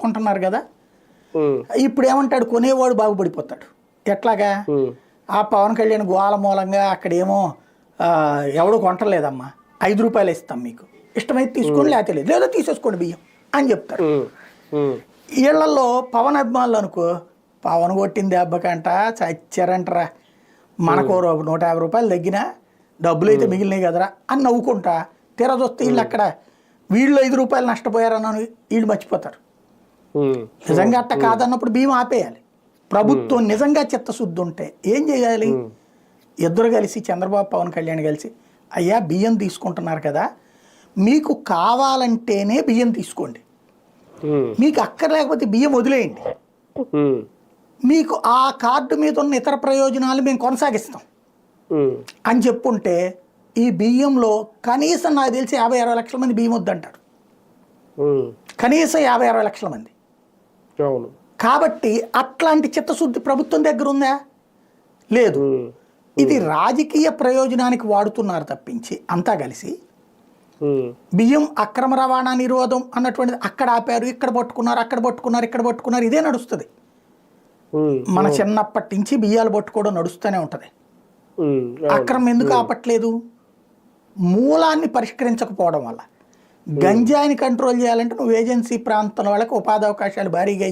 కొంటున్నారు కదా. ఇప్పుడు ఏమంటాడు, కొనేవాడు బాగుపడిపోతాడు. ఎట్లాగా? ఆ పవన్ కళ్యాణ్ గోల మూలంగా అక్కడేమో ఎవడో కొంటలేదమ్మా, 5 రూపాయలు ఇస్తాం మీకు, ఇష్టమైతే తీసుకోండి, లేకపోతే లేదు, లేదా తీసేసుకోండి బియ్యం అని చెప్తాడు. వీళ్ళల్లో పవన్ అభిమానులు అనుకో, పవన్ కొట్టిన దెబ్బకంట చచ్చారంటరా, మనకు 150 రూపాయలు తగ్గినా డబ్బులు అయితే మిగిలినాయి కదరా అని నవ్వుకుంటా తీరదొస్తే వీళ్ళు అక్కడ వీళ్ళు 5 రూపాయలు నష్టపోయారని వీళ్ళు మర్చిపోతారు. నిజంగా అట్ట కాదన్నప్పుడు బియ్యం ఆపేయాలి. ప్రభుత్వం నిజంగా చిత్తశుద్ధి ఉంటే ఏం చేయాలి? ఇద్దరు కలిసి, చంద్రబాబు పవన్ కళ్యాణ్ కలిసి, అయ్యా బియ్యం తీసుకుంటున్నారు కదా, మీకు కావాలంటేనే బియ్యం తీసుకోండి, మీకు అక్కర్లేకపోతే బియ్యం వదిలేయండి, మీకు ఆ కార్డు మీద ఉన్న ఇతర ప్రయోజనాలు మేము కొనసాగిస్తాం అని చెప్పుంటే ఈ బియ్యంలో కనీసం నాకు తెలిసి 50-60 లక్షల మంది బియ్యం వద్దంటారు. కనీసం 50-60 లక్షల మంది. కాబట్టి అట్లాంటి చిత్తశుద్ధి ప్రభుత్వం దగ్గర ఉందా? లేదు. ఇది రాజకీయ ప్రయోజనానికి వాడుతున్నారు తప్పించి అంతా కలిసి బియ్యం అక్రమ రవాణా నిరోధం అన్నటువంటిది అక్కడ ఆపారు, ఇక్కడ పట్టుకున్నారు, అక్కడ పట్టుకున్నారు, ఇక్కడ పట్టుకున్నారు, ఇదే నడుస్తుంది. మన చిన్నప్పటి నుంచి బియ్యాలు పట్టుకోవడం నడుస్తూనే ఉంటుంది. అక్రమం ఎందుకు ఆపట్లేదు? మూలాన్ని పరిష్కరించకపోవడం వల్ల. గంజాయిని కంట్రోల్ చేయాలంటే నువ్వు ఏజెన్సీ ప్రాంతం వాళ్ళకి ఉపాధి అవకాశాలు భారీగా